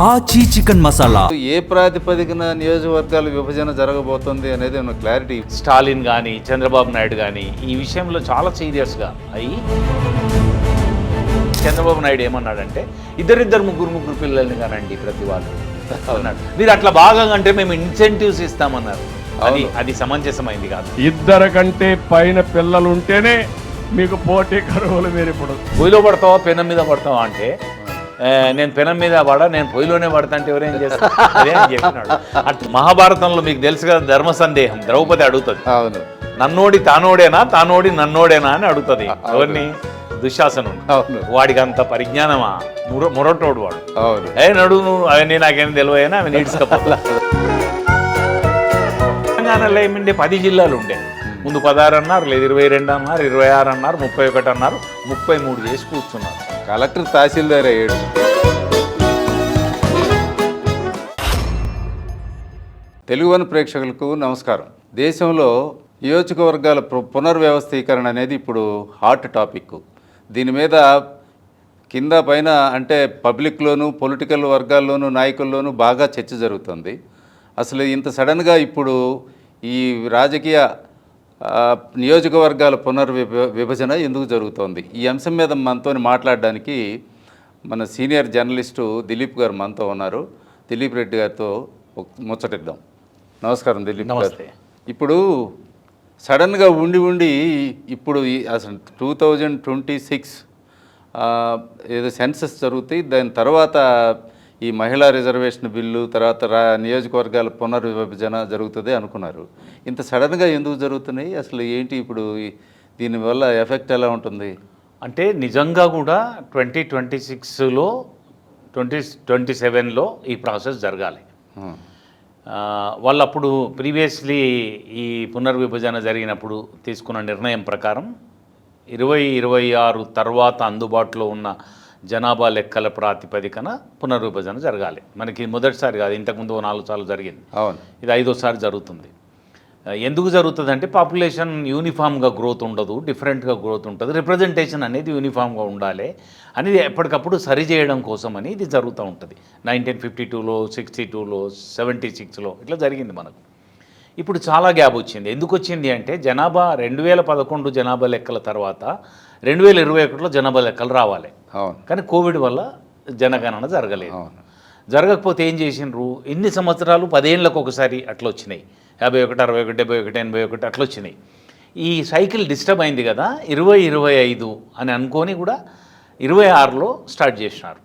ఆచి చికెన్ మసాలా ఏ ప్రాతిపదికన నియోజకవర్గాల విభజన జరగబోతోంది అనేది ఉన్న క్లారిటీ. స్టాలిన్ కానీ చంద్రబాబు నాయుడు కానీ ఈ విషయంలో చాలా సీరియస్గా అయ్యి చంద్రబాబు నాయుడు ఏమన్నాడంటే ఇద్దరిద్దరు ముగ్గురు పిల్లల్ని కానండి ప్రతి వాళ్ళు అన్నాడు. మీరు అట్లా బాగా అంటే మేము ఇన్సెంటివ్స్ ఇస్తామన్నారు. అది సమంజసమైంది కాదు. ఇద్దరు కంటే పైన పిల్లలు ఉంటేనే మీకు పోటీ కరువులు. మీరు ఇప్పుడు పొయ్యిలో పడతావా పెనం మీద పడతావా అంటే నేను పెనం మీద పడా, నేను పొయ్యిలోనే పడతా అంటే ఎవరేం చేస్తారు అదే అని చెప్పినాడు. అటు మహాభారతంలో మీకు తెలుసు కదా ధర్మ సందేహం, ద్రౌపది అడుగుతుంది అవును నన్నోడి తానోడేనా తానోడి నన్నోడేనా అని అడుగుతుంది. ఎవరిని? దుశ్శాసనుడు. వాడికి అంత పరిజ్ఞానమా? మొరటోడు వాడు. నడు అవన్నీ నాకేం తెలియనా అవి నీడ్స్కపోతా. తెలంగాణలో ఏమిండే 10 జిల్లాలు ఉండే. ముందు 16 అన్నారు, లేదు 22 అన్నారు, 26 అన్నారు, 31 అన్నారు, 33 చేసి కూర్చున్నారు. కలెక్టర్ తహసీల్దార్ అయ్యాడు. తెలుగువన్ ప్రేక్షకులకు నమస్కారం. దేశంలో నియోజకవర్గాల పునర్వ్యవస్థీకరణ అనేది ఇప్పుడు హాట్ టాపిక్. దీని మీద కింద పైన అంటే పబ్లిక్లోను పొలిటికల్ వర్గాల్లోనూ నాయకుల్లోనూ బాగా చర్చ జరుగుతుంది. అసలు ఇంత సడన్గా ఇప్పుడు ఈ రాజకీయ నియోజకవర్గాల విభజన ఎందుకు జరుగుతోంది? ఈ అంశం మీద మనతో మాట్లాడడానికి మన సీనియర్ జర్నలిస్టు దిలీప్ గారు మనతో ఉన్నారు. దిలీప్ రెడ్డి గారితో ముచ్చటిద్దాం. నమస్కారం దిలీప్ గారు. ఇప్పుడు సడన్గా ఉండి ఇప్పుడు అసలు 2026 ఏదో సెన్సస్ జరుగుతాయి, దాని తర్వాత ఈ మహిళా రిజర్వేషన్ బిల్లు, తర్వాత నియోజకవర్గాల పునర్విభజన జరుగుతుంది అనుకున్నారు. ఇంత సడన్గా ఎందుకు జరుగుతున్నాయి? అసలు ఏంటి ఇప్పుడు దీనివల్ల ఎఫెక్ట్ ఎలా ఉంటుంది? అంటే నిజంగా కూడా 2026లో 2027లో ఈ ప్రాసెస్ జరగాలి. వాళ్ళు అప్పుడు ప్రీవియస్లీ ఈ పునర్విభజన జరిగినప్పుడు తీసుకున్న నిర్ణయం ప్రకారం 2026 తర్వాత అందుబాటులో ఉన్న జనాభా లెక్కల ప్రాతిపదికన పునర్విభజన జరగాలి. మనకి మొదటిసారి కాదు, ఇంతకుముందు 4 సార్లు జరిగింది. అవును, ఇది 5వసారి జరుగుతుంది. ఎందుకు జరుగుతుంది అంటే పాపులేషన్ యూనిఫామ్గా గ్రోత్ ఉండదు, డిఫరెంట్గా గ్రోత్ ఉంటుంది, రిప్రజెంటేషన్ అనేది యూనిఫామ్గా ఉండాలి అనేది ఎప్పటికప్పుడు సరి చేయడం కోసం అని ఇది జరుగుతూ ఉంటుంది. 1952లో 62లో 76లో ఇట్లా జరిగింది మనకు. ఇప్పుడు చాలా గ్యాప్ వచ్చింది. ఎందుకు వచ్చింది అంటే జనాభా 2011 జనాభా లెక్కల తర్వాత 2021లో జనాభా లెక్కలు రావాలి. కానీ కోవిడ్ వల్ల జనగణన జరగలేదు. జరగకపోతే ఏం చేసినారు? ఇన్ని సంవత్సరాలు 10 ఏళ్ళకు ఒకసారి అట్లా వచ్చినాయి. 51, 61, 71, 81 అట్లా వచ్చినాయి. ఈ సైకిల్ డిస్టర్బ్ అయింది కదా. 2025 అని అనుకొని కూడా 26లో స్టార్ట్ చేసినారు.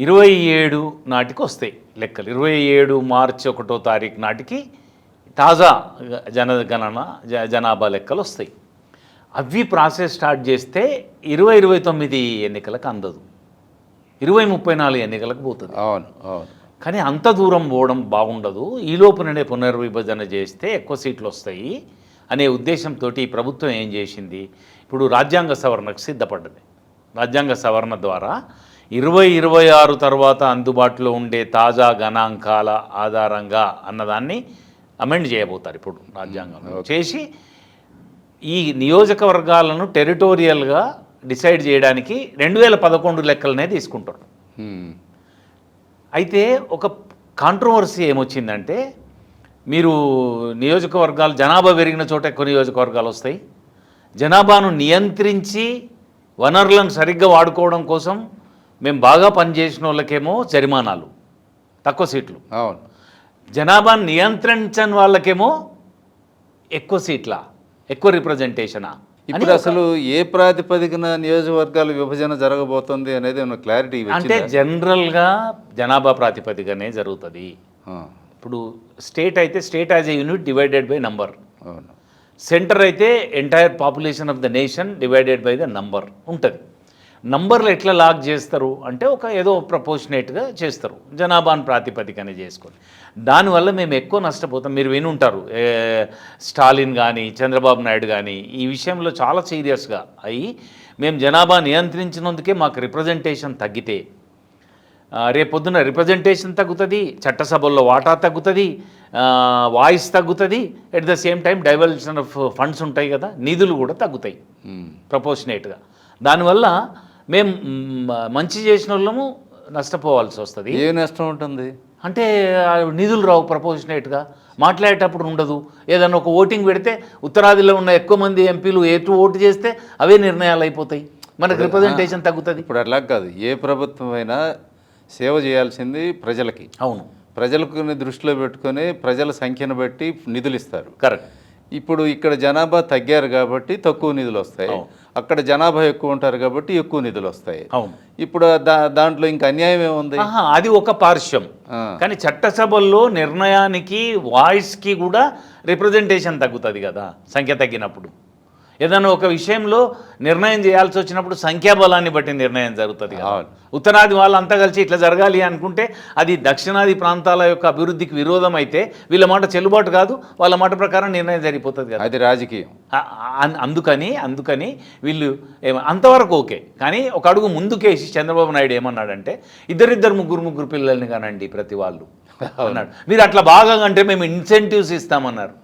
27 నాటికి వస్తాయి లెక్కలు. 27 మార్చి 1వ తారీఖు నాటికి తాజా జనగణన జనాభా లెక్కలు వస్తాయి. అవి ప్రాసెస్ స్టార్ట్ చేస్తే 2029 ఎన్నికలకు అందదు, 2034 ఎన్నికలకు పోతుంది. కానీ అంత దూరం పోవడం బాగుండదు. ఈ లోపుననే పునర్విభజన చేస్తే ఎక్కువ సీట్లు వస్తాయి అనే ఉద్దేశంతో ఈ ప్రభుత్వం ఏం చేసింది? ఇప్పుడు రాజ్యాంగ సవరణకు సిద్ధపడ్డది. రాజ్యాంగ సవరణ ద్వారా 2026 తర్వాత అందుబాటులో ఉండే తాజా గణాంకాల ఆధారంగా అన్నదాన్ని అమెండ్ చేయబోతారు. ఇప్పుడు రాజ్యాంగం చేసి ఈ నియోజకవర్గాలను టెరిటోరియల్గా డిసైడ్ చేయడానికి 2011 లెక్కలనే తీసుకుంటారు. అయితే ఒక కాంట్రవర్సీ ఏమొచ్చిందంటే, మీరు నియోజకవర్గాలు జనాభా పెరిగిన చోట ఎక్కువ నియోజకవర్గాలు వస్తాయి, జనాభాను నియంత్రించి వనరులను సరిగ్గా వాడుకోవడం కోసం మేము బాగా పనిచేసిన వాళ్ళకేమో జరిమానాలు, తక్కువ సీట్లు. అవును, జనాభాను నియంత్రించని వాళ్ళకేమో ఎక్కువ సీట్ల, ఎక్కువ రిప్రజెంటేషనా? ఇప్పుడు అసలు ఏ ప్రాతిపదికన నియోజకవర్గాల విభజన జరగబోతుంది అనేది ఉన్న క్లారిటీ అంటే జనరల్గా జనాభా ప్రాతిపదికనే జరుగుతుంది. ఇప్పుడు స్టేట్ అయితే state as a unit divided by number, centre అయితే entire population of the nation divided by the number ఉంటుంది. నంబర్లు ఎట్లా లాక్ చేస్తారు అంటే ఏదో ప్రపోర్షనేట్గా చేస్తారు, జనాభాను ప్రాతిపదికనే చేసుకొని. దానివల్ల మేము ఎక్కువ నష్టపోతాం. మీరు వినుంటారు స్టాలిన్ కానీ చంద్రబాబు నాయుడు కానీ ఈ విషయంలో చాలా సీరియస్గా అయ్యి, మేము జనాభా నియంత్రించినందుకే మాకు రిప్రజెంటేషన్ తగ్గితే రేపొద్దున రిప్రజెంటేషన్ తగ్గుతుంది, చట్టసభల్లో వాటా తగ్గుతుంది, వాయిస్ తగ్గుతుంది, at the same time diversion of funds ఉంటాయి కదా, నిధులు కూడా తగ్గుతాయి ప్రపోర్షనేట్గా. దానివల్ల మేము మంచి చేసిన వాళ్ళము నష్టపోవాల్సి వస్తుంది. ఏ నష్టం ఉంటుంది? అంటే నిధులు రావు ప్రపోర్షనేట్గా, మాట్లాడేటప్పుడు ఉండదు. ఏదన్నా ఒక ఓటింగ్ పెడితే ఉత్తరాదిలో ఉన్న ఎక్కువ మంది ఎంపీలు ఎటు ఓటు చేస్తే అవే నిర్ణయాలు అయిపోతాయి, మనకు రిప్రజెంటేషన్ తగ్గుతుంది. ఇప్పుడు అట్లా కాదు, ఏ ప్రభుత్వం అయినా సేవ చేయాల్సింది ప్రజలకి. అవును, ప్రజలకు దృష్టిలో పెట్టుకొని ప్రజల సంఖ్యను బట్టి నిధులు ఇస్తారు. కరెక్ట్. ఇప్పుడు ఇక్కడ జనాభా తగ్గారు కాబట్టి తక్కువ నిధులు వస్తాయి, అక్కడ జనాభా ఎక్కువ ఉంటారు కాబట్టి ఎక్కువ నిధులు వస్తాయి. అవును. ఇప్పుడు దాంట్లో ఇంకా అన్యాయం ఏముంది? అది ఒక పార్శ్వం. కానీ చట్టసభల్లో నిర్ణయానికి వాయిస్కి కూడా రిప్రజెంటేషన్ తగ్గుతుంది కదా సంఖ్య తగ్గినప్పుడు. ఏదైనా ఒక విషయంలో నిర్ణయం చేయాల్సి వచ్చినప్పుడు సంఖ్యాబలాన్ని బట్టి నిర్ణయం జరుగుతుంది కదా. ఉత్తరాది వాళ్ళంతా కలిసి ఇట్లా జరగాలి అనుకుంటే అది దక్షిణాది ప్రాంతాల యొక్క అభివృద్ధికి విరోధం అయితే వీళ్ళ మాట చెల్లుబాటు కాదు, వాళ్ళ మాట ప్రకారం నిర్ణయం జరిగిపోతుంది కదా. అది రాజకీయం. అందుకని వీళ్ళు అంతవరకు ఓకే. కానీ ఒక అడుగు ముందుకేసి చంద్రబాబు నాయుడు ఏమన్నాడంటే ఇద్దరిద్దరు ముగ్గురు పిల్లల్ని కానండి ప్రతి వాళ్ళు అన్నాడు. మీరు అట్లా బాగా అంటే మేము ఇన్సెంటివ్స్ ఇస్తామన్నారు.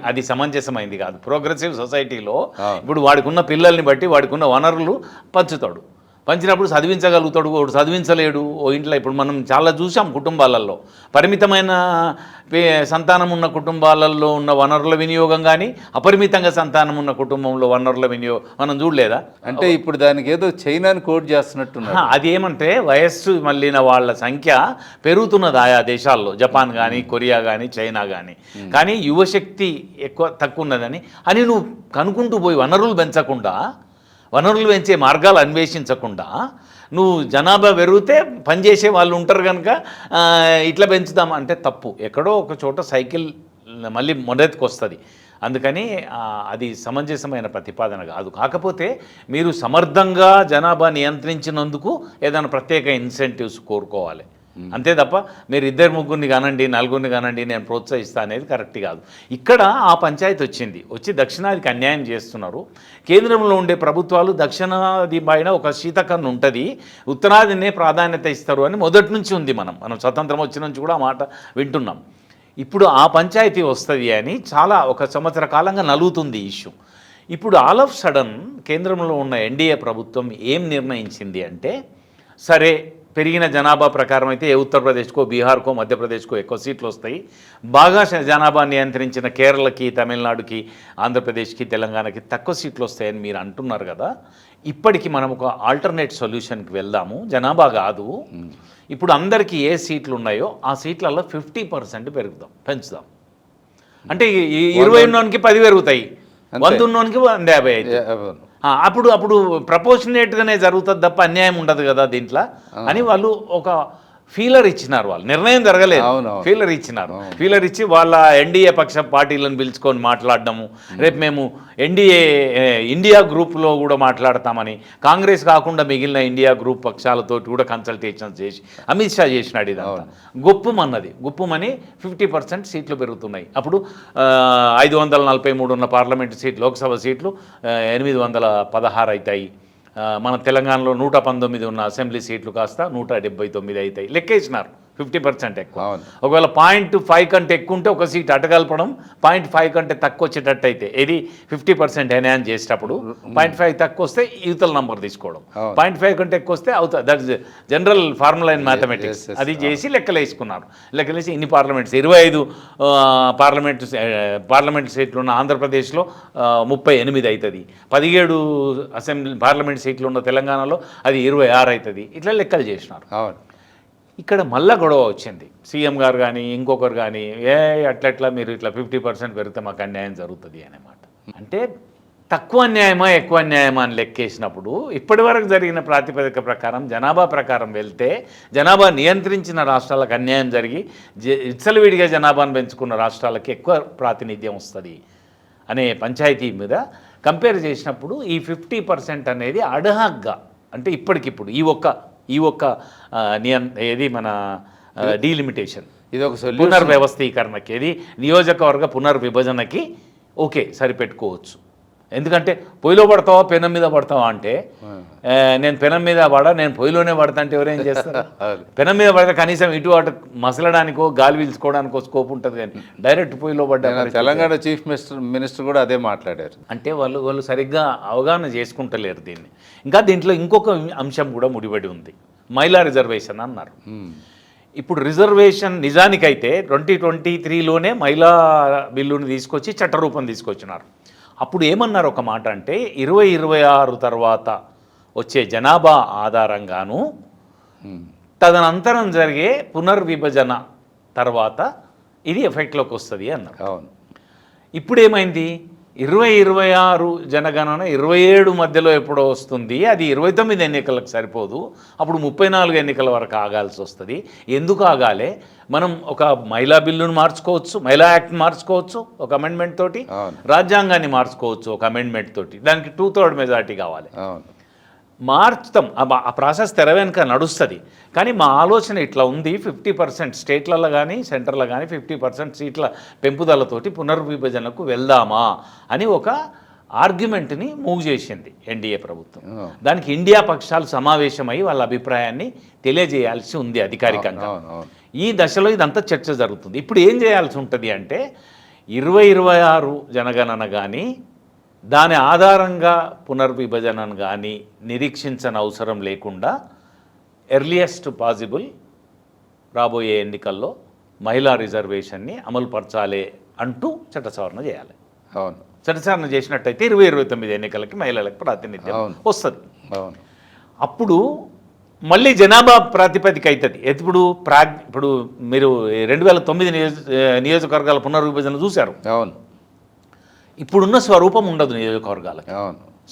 అది సమంజసమైంది కాదు. ప్రోగ్రెసివ్ సొసైటీలో ఇప్పుడు వాడికి ఉన్న పిల్లల్ని బట్టి వాడికి ఉన్న వనరులు పంచుతాడు. పంచినప్పుడు చదివించగలుగుతాడు, వాడు చదివించలేడు. ఓ ఇంట్లో ఇప్పుడు మనం చాలా చూసాం కుటుంబాలలో పరిమితమైన సంతానం ఉన్న కుటుంబాలలో ఉన్న వనరుల వినియోగం కానీ అపరిమితంగా సంతానం ఉన్న కుటుంబంలో వనరుల వినియోగం మనం చూడలేదా? అంటే ఇప్పుడు దానికి ఏదో చైనాని కోట్ చేస్తున్నట్టున్నారు. అది ఏమంటే వయస్సు మళ్ళిన వాళ్ళ సంఖ్య పెరుగుతున్నది ఆయా దేశాల్లో, జపాన్ కానీ కొరియా కానీ చైనా కానీ. కానీ యువశక్తి తక్కువ ఉన్నదని అని నువ్వు కనుక్కుంటూ పోయి వనరులు పెంచే మార్గాలు అన్వేషించకుండా నువ్వు జనాభా పెరిగితే పనిచేసే వాళ్ళు ఉంటారు కనుక ఇట్లా పెంచుదాం అంటే తప్పు. ఎక్కడో ఒక చోట సైకిల్ మళ్ళీ మొదటికి వస్తుంది. అందుకని అది సమంజసమైన ప్రతిపాదన కాదు. కాకపోతే మీరు సమర్థంగా జనాభా నియంత్రించినందుకు ఏదైనా ప్రత్యేక ఇన్సెంటివ్స్ కోరుకోవాలి, అంతే తప్ప మీరు ఇద్దరు ముగ్గురిని కానండి నలుగురిని కానండి నేను ప్రోత్సహిస్తా అనేది కరెక్ట్ కాదు. ఇక్కడ ఆ పంచాయతీ వచ్చి దక్షిణాదికి అన్యాయం చేస్తున్నారు. కేంద్రంలో ఉండే ప్రభుత్వాలు దక్షిణాది పైన ఒక శీతకన్ను ఉంటుంది, ఉత్తరాదినే ప్రాధాన్యత ఇస్తారు అని మొదటి నుంచి ఉంది. మనం స్వతంత్రం వచ్చిన నుంచి కూడా ఆ మాట వింటున్నాం. ఇప్పుడు ఆ పంచాయతీ వస్తుంది అని చాలా ఒక సంవత్సర కాలంగా నలుగుతుంది ఇష్యూ. ఇప్పుడు ఆల్ ఆఫ్ సడన్ కేంద్రంలో ఉన్న ఎన్డీఏ ప్రభుత్వం ఏం నిర్ణయించింది అంటే, సరే పెరిగిన జనాభా ప్రకారం అయితే ఉత్తరప్రదేశ్కో బీహార్కో మధ్యప్రదేశ్కో ఎక్కువ సీట్లు వస్తాయి, బాగా జనాభా నియంత్రించిన కేరళకి తమిళనాడుకి ఆంధ్రప్రదేశ్కి తెలంగాణకి తక్కువ సీట్లు వస్తాయని మీరు అంటున్నారు కదా. ఇప్పటికి మనం ఒక ఆల్టర్నేట్ సొల్యూషన్కి వెళ్దాము. జనాభా కాదు, ఇప్పుడు అందరికీ ఏ సీట్లు ఉన్నాయో ఆ సీట్లలో 50% పెంచుదాం. అంటే 20 ఉన్నోనికి 10 పెరుగుతాయి, 100 ఉన్నోనికి 150 అవుతాయి. అప్పుడు ప్రపోర్షనేట్గానే జరుగుతుంది తప్ప అన్యాయం ఉండదు కదా దీంట్లో అని వాళ్ళు ఒక ఫీలర్ ఇచ్చినారు. వాళ్ళు నిర్ణయం జరగలేదు, ఫీలర్ ఇచ్చినారు. ఫీలర్ ఇచ్చి వాళ్ళ ఎన్డీఏ పక్ష పార్టీలను పిలుచుకొని మాట్లాడడము, రేపు మేము ఇండియా గ్రూప్లో కూడా మాట్లాడతామని, కాంగ్రెస్ కాకుండా మిగిలిన ఇండియా గ్రూప్ పక్షాలతో కూడా కన్సల్టేషన్స్ చేసి అమిత్ షా చేసినాడు. ఇదంతా గుప్పుమని 50% సీట్లు పెరుగుతున్నాయి. అప్పుడు 543 ఉన్న పార్లమెంటు సీట్లు, లోక్సభ సీట్లు 816 అవుతాయి. మన తెలంగాణలో 119 ఉన్న అసెంబ్లీ సీట్లు కాస్త 179 అవుతాయి. లెక్కేసినారు 50% ఎక్కువ. ఒకవేళ 0.5 కంటే ఎక్కువ ఉంటే ఒక సీట్ అటగలపడం, 0.5 కంటే తక్కువ వచ్చేటట్టు అయితే ఇది 50% ఎన్హాన్స్ చేసేటప్పుడు 0.5 తక్కువ వస్తే యూతల నంబర్ తీసుకోవడం, 0.5 కంటే ఎక్కువ వస్తే అవుతుంది. That is general formula in mathematics. అది చేసి లెక్కలు వేసుకున్నారు. ఇన్ని పార్లమెంట్స్ 25 పార్లమెంట్ సీట్లు ఉన్న ఆంధ్రప్రదేశ్లో 38 అవుతుంది, 17 అసెంబ్లీ పార్లమెంట్ సీట్లు ఉన్న తెలంగాణలో అది 26 అవుతుంది. ఇట్లా లెక్కలు చేసినారు. ఇక్కడ మళ్ళా గొడవ వచ్చింది. సీఎం గారు కానీ ఇంకొకరు కానీ అట్లా మీరు ఇట్లా 50% పెరిగితే మాకు అన్యాయం జరుగుతుంది అన్నమాట. అంటే తక్కువ అన్యాయమా ఎక్కువ అన్యాయమా అని లెక్కేసినప్పుడు ఇప్పటివరకు జరిగిన ప్రాతిపదిక ప్రకారం జనాభా ప్రకారం వెళ్తే జనాభా నియంత్రించిన రాష్ట్రాలకు అన్యాయం జరిగి విచ్చలవిడిగా జనాభాను పెంచుకున్న రాష్ట్రాలకి ఎక్కువ ప్రాతినిధ్యం వస్తుంది అనే పంచాయతీ మీద కంపేర్ చేసినప్పుడు ఈ 50% అనేది అడహాగ్గా, అంటే ఇప్పటికిప్పుడు ఈ ఒక్క ఏది మన డీలిమిటేషన్, ఇది ఒక పునర్వ్యవస్థీకరణకి, ఏది నియోజకవర్గ పునర్విభజనకి ఓకే సరిపెట్టుకోవచ్చు. ఎందుకంటే పొయ్యిలో పడతావా పెనం మీద పడతావా అంటే నేను పెనం మీద పడా, నేను పొయ్యిలోనే పడతా అంటే ఎవరేం చేస్తారు? పెనం మీద పడితే కనీసం ఇటు అటు మసలడానికో గాలి పీల్చుకోవడానికో స్కోప్ ఉంటుంది, కానీ డైరెక్ట్ పొయ్యిలో పడ్డా. తెలంగాణ చీఫ్ మినిస్టర్ కూడా అదే మాట్లాడారు. అంటే వాళ్ళు సరిగ్గా అవగాహన చేసుకుంటలేరు దీన్ని. ఇంకా దీంట్లో ఇంకొక అంశం కూడా ముడిపడి ఉంది, మహిళా రిజర్వేషన్ అన్నారు. ఇప్పుడు రిజర్వేషన్ నిజానికైతే 2023లోనే మహిళా బిల్లుని తీసుకొచ్చి చట్టరూపం తీసుకొచ్చినారు. అప్పుడు ఏమన్నారు ఒక మాట అంటే 2026 తర్వాత వచ్చే జనాభా ఆధారంగాను తదనంతరం జరిగే పునర్విభజన తర్వాత ఇది ఎఫెక్ట్లోకి వస్తుంది అన్నారు. అవును. ఇప్పుడు ఏమైంది, 2026 జనగణన 27 మధ్యలో ఎప్పుడో వస్తుంది, అది 29 ఎన్నికలకు సరిపోదు, అప్పుడు 34 ఎన్నికల వరకు ఆగాల్సి వస్తుంది. ఎందుకు ఆగాలి? మనం ఒక మహిళా బిల్లును మార్చుకోవచ్చు, మహిళా యాక్ట్ మార్చుకోవచ్చు ఒక అమెండ్మెంట్ తోటి, రాజ్యాంగాన్ని మార్చుకోవచ్చు ఒక అమెండ్మెంట్ తోటి, దానికి 2/3 మెజారిటీ కావాలి. మార్చుతాం, ఆ ప్రాసెస్ తెర వెనుక నడుస్తుంది. కానీ మా ఆలోచన ఇట్లా ఉంది, 50% స్టేట్లలో కానీ సెంటర్లో కానీ 50% సీట్ల పెంపుదలతోటి పునర్విభజనకు వెళ్దామా అని ఒక ఆర్గ్యుమెంట్ని మూవ్ చేసింది ఎన్డీఏ ప్రభుత్వం. దానికి ఇండియా పక్షాలు సమావేశమై వాళ్ళ అభిప్రాయాన్ని తెలియజేయాల్సి ఉంది అధికారికంగా. ఈ దశలో ఇదంతా చర్చ జరుగుతుంది. ఇప్పుడు ఏం చేయాల్సి ఉంటుంది అంటే 2026 జనగణన కానీ దాని ఆధారంగా పునర్విభజనను కానీ నిరీక్షించని అవసరం లేకుండా ఎర్లియస్ట్ పాసిబుల్ రాబోయే ఎన్నికల్లో మహిళా రిజర్వేషన్ని అమలుపరచాలి అంటూ చట్టసవరణ చేయాలి. అవును. చట్టసవరణ చేసినట్టయితే 2029 ఎన్నికలకి మహిళలకు ప్రాతినిధ్యం వస్తుంది. అప్పుడు మళ్ళీ జనాభా ప్రాతిపదిక అవుతుంది. ఇప్పుడు మీరు 2009 నియోజకవర్గాల పునర్విభజన చూశారు. అవును. ఇప్పుడున్న స్వరూపం ఉండదు నియోజకవర్గాలకు.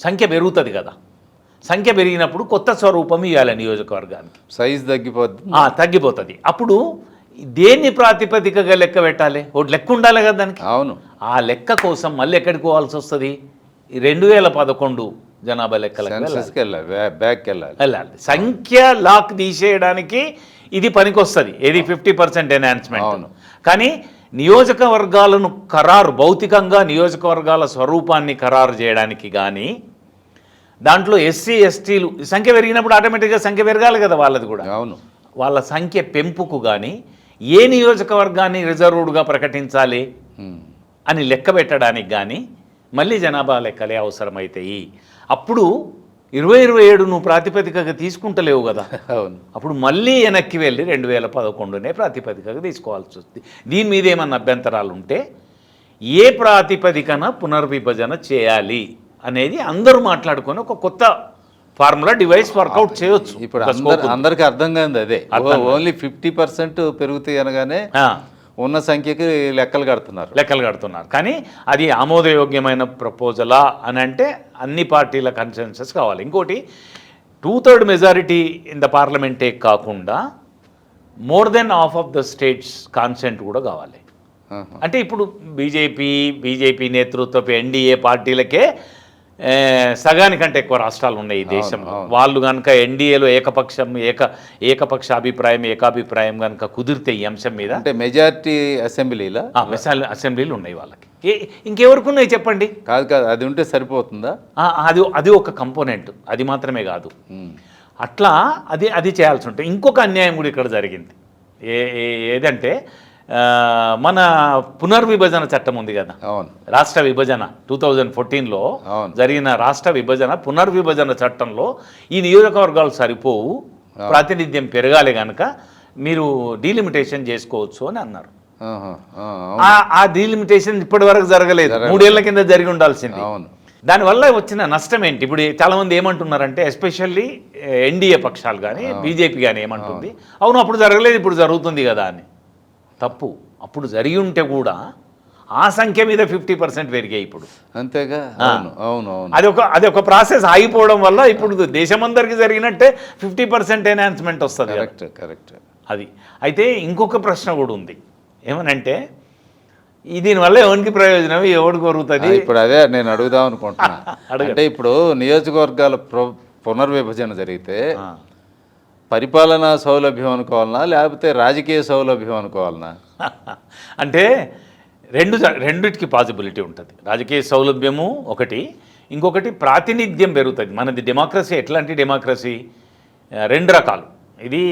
సంఖ్య పెరుగుతుంది కదా, సంఖ్య పెరిగినప్పుడు కొత్త స్వరూపం ఇవ్వాలి నియోజకవర్గానికి, సైజ్ తగ్గిపోతుంది. అప్పుడు దేన్ని ప్రాతిపదికగా లెక్క పెట్టాలి? ఒకటి లెక్క ఉండాలి కదా దానికి. అవును. ఆ లెక్క కోసం మళ్ళీ ఎక్కడికి పోవాల్సి వస్తుంది? 2011 జనాభా లెక్కలకు వెళ్ళాలి. సంఖ్య లాక్ తీసేయడానికి ఇది పనికొస్తుంది, ఏది 50% ఎన్హాన్స్మెంట్. కానీ నియోజకవర్గాలను భౌతికంగా నియోజకవర్గాల స్వరూపాన్ని ఖరారు చేయడానికి కానీ, దాంట్లో ఎస్సీ ఎస్టీలు సంఖ్య పెరిగినప్పుడు ఆటోమేటిక్గా సంఖ్య పెరగాలి కదా వాళ్ళది కూడా. అవును. వాళ్ళ సంఖ్య పెంపుకు కానీ ఏ నియోజకవర్గాన్ని రిజర్వ్డ్గా ప్రకటించాలి అని లెక్క పెట్టడానికి కానీ మళ్ళీ జనాభా లెక్కలే అవసరమవుతాయి. అప్పుడు 2027 నువ్వు ప్రాతిపదికగా తీసుకుంటలేవు కదా. అవును. అప్పుడు మళ్ళీ వెనక్కి వెళ్ళి 2011నే ప్రాతిపదికగా తీసుకోవాల్సి వస్తుంది. దీని మీద ఏమన్నా అభ్యంతరాలు ఉంటే ఏ ప్రాతిపదికన పునర్విభజన చేయాలి అనేది అందరూ మాట్లాడుకొని ఒక కొత్త ఫార్ములా డివైస్ వర్కౌట్ చేయొచ్చు. ఇప్పుడు అందరికీ అర్థం కాదు అదే. ఓన్లీ 50% పెరుగుతాయి అనగానే ఉన్న సంఖ్యకి లెక్కలు కడుతున్నారు. కానీ అది ఆమోదయోగ్యమైన ప్రపోజలా అని అంటే అన్ని పార్టీల కన్సెన్సస్ కావాలి. ఇంకోటి 2/3 మెజారిటీ ఇన్ ద పార్లమెంటే కాకుండా more than half of the states consent కూడా కావాలి. అంటే ఇప్పుడు బీజేపీ నేతృత్వపు ఎన్డీఏ పార్టీలకే సగానికంటే ఎక్కువ రాష్ట్రాలు ఉన్నాయి ఈ దేశంలో. వాళ్ళు కనుక ఎన్డీఏలో ఏకపక్ష ఏకాభిప్రాయం కనుక కుదిరితే ఈ అంశం మీద, అంటే మెజారిటీ అసెంబ్లీలు ఉన్నాయి వాళ్ళకి. ఇంకెవరికి ఉన్నాయి చెప్పండి? కాదు, అది ఉంటే సరిపోతుందా? అది ఒక కంపోనెంట్, అది మాత్రమే కాదు. అట్లా అది చేయాల్సి ఉంటుంది. ఇంకొక అన్యాయం కూడా ఇక్కడ జరిగింది. ఏదంటే మన పునర్విభజన చట్టం ఉంది కదా, రాష్ట్ర విభజన 2014లో జరిగిన రాష్ట్ర విభజన పునర్విభజన చట్టంలో ఈ నియోజకవర్గాలు సరిపోవు, ప్రాతినిధ్యం పెరగాలి కనుక మీరు డీలిమిటేషన్ చేసుకోవచ్చు అని అన్నారు. ఆ డీలిమిటేషన్ ఇప్పటి వరకు జరగలేదు, 3 ఏళ్ల కింద జరిగి ఉండాల్సింది. దానివల్ల వచ్చిన నష్టం ఏంటి? ఇప్పుడు చాలామంది ఏమంటున్నారంటే, ఎస్పెషల్లీ ఎన్డీఏ పక్షాలు కానీ బీజేపీ కానీ ఏమంటుంది, అవును అప్పుడు జరగలేదు ఇప్పుడు జరుగుతుంది కదా అని. తప్పు. అప్పుడు జరిగి ఉంటే కూడా ఆ సంఖ్య మీద 50% పెరిగాయి ఇప్పుడు. అంతేగా. అది ఒక ప్రాసెస్ ఆగిపోవడం వల్ల ఇప్పుడు దేశమందరికి జరిగినట్టే 50% ఎన్హాన్స్మెంట్ వస్తుంది. కరెక్ట్. అది అయితే ఇంకొక ప్రశ్న కూడా ఉంది, ఏమనంటే దీనివల్ల ఎవరికి ప్రయోజనం, ఎవరికి కొరుగుతుంది? ఇప్పుడు అదే నేను అడుగుదాం అనుకుంటున్నా. అంటే ఇప్పుడు నియోజకవర్గాల పునర్విభజన జరిగితే పరిపాలనా సౌలభ్యం అనుకోవాలనా లేకపోతే రాజకీయ సౌలభ్యం అనుకోవాలనా? అంటే రెండిటికి పాసిబిలిటీ ఉంటుంది. రాజకీయ సౌలభ్యము ఒకటి, ఇంకొకటి ప్రాతినిధ్యం పెరుగుతుంది. మనది డెమోక్రసీ ఎట్లాంటి డెమోక్రసీ, రెండు రకాలు. ఇది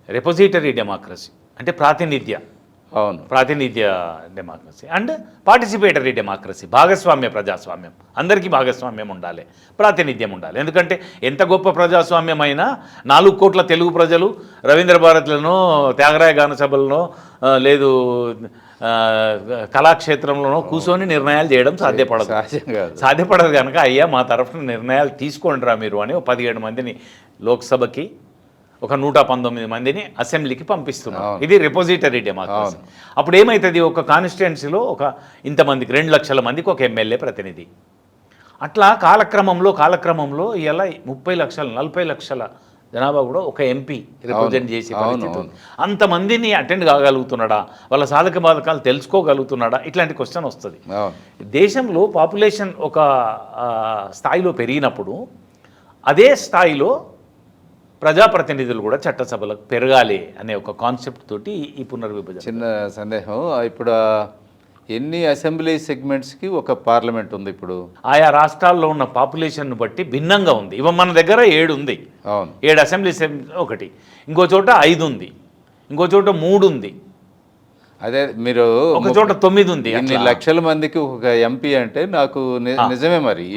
రెపోజిటరీ డెమోక్రసీ అంటే ప్రాతినిధ్య డెమోక్రసీ, అండ్ పార్టిసిపేటరీ డెమోక్రసీ భాగస్వామ్య ప్రజాస్వామ్యం. అందరికీ భాగస్వామ్యం ఉండాలి, ప్రాతినిధ్యం ఉండాలి. ఎందుకంటే ఎంత గొప్ప ప్రజాస్వామ్యం అయినా 4 కోట్ల తెలుగు ప్రజలు రవీంద్ర భారత్లను, త్యాగరాయ గాన సభలను, లేదు కళాక్షేత్రంలోనో కూర్చొని నిర్ణయాలు చేయడం సాధ్యపడదు కనుక అయ్యా మా తరఫున నిర్ణయాలు తీసుకోండిరా మీరు అని 17 మందిని లోక్సభకి, ఒక 119 మందిని అసెంబ్లీకి పంపిస్తున్నారు. ఇది రిపోజిటరీ డెమోక్రసీ. అప్పుడు ఏమవుతుంది, ఒక కాన్స్టిట్యుయెన్సీలో ఇంతమందికి 2 లక్షల మందికి ఒక ఎమ్మెల్యే ప్రతినిధి. అట్లా కాలక్రమంలో ఇలా 30 లక్షల 40 లక్షల జనాభా కూడా ఒక ఎంపీ రిప్రజెంట్ చేసే పరిస్థితి. అంతమందిని అటెండ్ కాగలుగుతున్నాడా, వాళ్ళ సాధక బాధకాలు తెలుసుకోగలుగుతున్నాడా, ఇట్లాంటి క్వశ్చన్ వస్తుంది. దేశంలో పాపులేషన్ ఒక స్థాయిలో పెరిగినప్పుడు అదే స్థాయిలో ప్రజాప్రతినిధులు కూడా చట్టసభలకు పెరగాలి అనే ఒక కాన్సెప్ట్ తోటి ఈ పునర్విభజన. చిన్న సందేహం, ఇప్పుడు ఎన్ని అసెంబ్లీ సెగ్మెంట్స్కి ఒక పార్లమెంట్ ఉంది? ఇప్పుడు ఆయా రాష్ట్రాల్లో ఉన్న పాపులేషన్ బట్టి భిన్నంగా ఉంది. ఇవ మన దగ్గర 7 ఉంది, 7 అసెంబ్లీ ఒకటి, ఇంకో చోట 5 ఉంది, ఇంకో చోట 3 ఉంది, అదే మీరు ఒక చోట 9 ఉంది. ఇన్ని లక్షల మందికి ఒక ఎంపీ అంటే నాకు నిజమే. మరి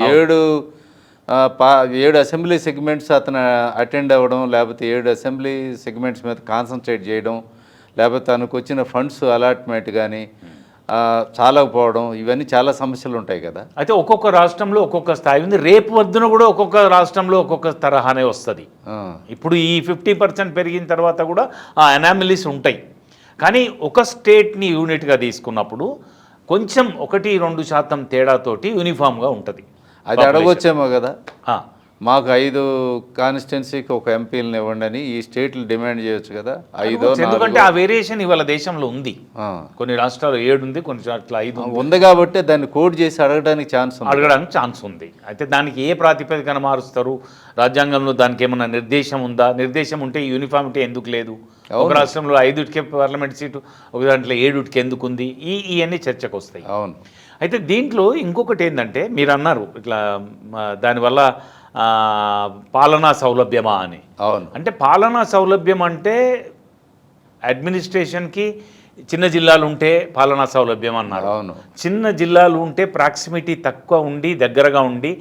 7 అసెంబ్లీ సెగ్మెంట్స్ అతను అటెండ్ అవ్వడం, లేకపోతే 7 అసెంబ్లీ సెగ్మెంట్స్ మీద కాన్సన్ట్రేట్ చేయడం, లేకపోతే తనకు వచ్చిన ఫండ్స్ అలాట్మెంట్ కానీ చాలకపోవడం, ఇవన్నీ చాలా సమస్యలు ఉంటాయి కదా. అయితే ఒక్కొక్క రాష్ట్రంలో ఒక్కొక్క స్థాయి ఉంది. రేపు వద్దున కూడా ఒక్కొక్క రాష్ట్రంలో ఒక్కొక్క తరహానే వస్తుంది. ఇప్పుడు ఈ 50% పెరిగిన తర్వాత కూడా ఆ అనామలీస్ ఉంటాయి. కానీ ఒక స్టేట్ని యూనిట్గా తీసుకున్నప్పుడు కొంచెం 1-2% తేడాతోటి యూనిఫామ్గా ఉంటుంది. అది అడగొచ్చేమో కదా, మాకు 5 కాన్స్టిట్యున్సీకి ఒక ఎంపీలను ఇవ్వండి అని ఈ స్టేట్లు డిమాండ్ చేయొచ్చు కదా. 5 ఎందుకంటే ఆ వేరియేషన్ ఇవాళ దేశంలో ఉంది. కొన్ని రాష్ట్రాలు 7 ఉంది, కొన్ని చోట్ల 5 ఉంది కాబట్టి దాన్ని కోడ్ చేసి అడగడానికి ఛాన్స్ ఉంది. అయితే దానికి ఏ ప్రాతిపదికన మారుస్తారు? రాజ్యాంగంలో దానికి ఏమన్నా నిర్దేశం ఉందా? నిర్దేశం ఉంటే యూనిఫామిటీ ఎందుకు లేదు? ఒక రాష్ట్రంలో 5కే పార్లమెంట్ సీటు, ఒక దాంట్లో 7కి ఎందుకు ఉంది? ఇవన్నీ చర్చకు వస్తాయి. అవును. అయితే దీంట్లో ఇంకొకటి ఏంటంటే, మీరు అన్నారు ఇట్లా దానివల్ల పాలనా సౌలభ్యమా అని. అవును. అంటే పాలనా సౌలభ్యం అంటే అడ్మినిస్ట్రేషన్కి చిన్న జిల్లాలు ఉంటే పాలనా సౌలభ్యం అన్నారు. అవును. చిన్న జిల్లాలు ఉంటే ప్రాక్సిమిటీ తక్కువ ఉండి, దగ్గరగా ఉండి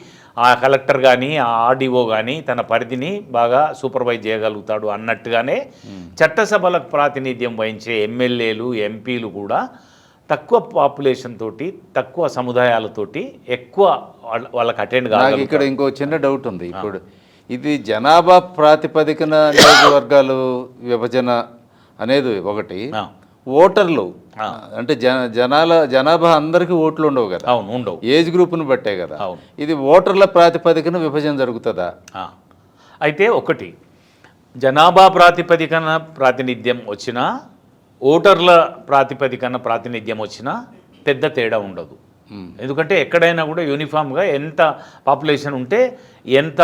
ఆ కలెక్టర్ కానీ ఆ ఆర్డీఓ కానీ తన పరిధిని బాగా సూపర్వైజ్ చేయగలుగుతాడు అన్నట్టుగానే చట్టసభలకు ప్రాతినిధ్యం వహించే ఎమ్మెల్యేలు, ఎంపీలు కూడా తక్కువ పాపులేషన్ తోటి, తక్కువ సముదాయాలతోటి ఎక్కువ వాళ్ళకి అటెండ్ కాదు. ఇక్కడ ఇంకో చిన్న డౌట్ ఉంది. ఇప్పుడు ఇది జనాభా ప్రాతిపదికన నియోజకవర్గాలు విభజన అనేది ఒకటి, ఓటర్లు అంటే జనాభా అందరికీ ఓట్లు ఉండవు కదా. అవును, ఉండవు. ఏజ్ గ్రూప్ను బట్టే కదా. ఇది ఓటర్ల ప్రాతిపదికన విభజన జరుగుతుందా? అయితే ఒకటి, జనాభా ప్రాతిపదికన ప్రాతినిధ్యం వచ్చినా, ఓటర్ల ప్రాతిపదికన ప్రాతినిధ్యం వచ్చినా పెద్ద తేడా ఉండదు. ఎందుకంటే ఎక్కడైనా కూడా యూనిఫామ్గా ఎంత పాపులేషన్ ఉంటే ఎంత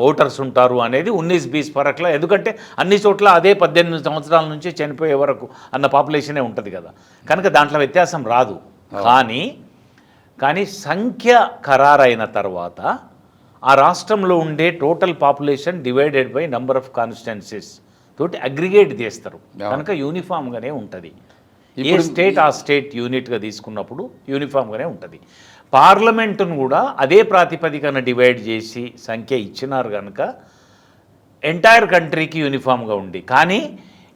ఓటర్స్ ఉంటారు అనేది 19-20 ఫరక్లా. ఎందుకంటే అన్ని చోట్ల అదే 18 సంవత్సరాల నుంచి చనిపోయే వరకు అన్న పాపులేషనే ఉంటుంది కదా, కనుక దాంట్లో వ్యత్యాసం రాదు. కానీ సంఖ్య ఖరారైన తర్వాత ఆ రాష్ట్రంలో ఉండే total population divided by number of constituencies తోటి అగ్రిగేట్ చేస్తారు, కనుక యూనిఫామ్గానే ఉంటుంది. ఏ స్టేట్ ఆ స్టేట్ యూనిట్గా తీసుకున్నప్పుడు యూనిఫామ్గానే ఉంటుంది. పార్లమెంటును కూడా అదే ప్రాతిపదికన డివైడ్ చేసి సంఖ్య ఇచ్చినారు కనుక ఎంటైర్ కంట్రీకి యూనిఫామ్గా ఉంది. కానీ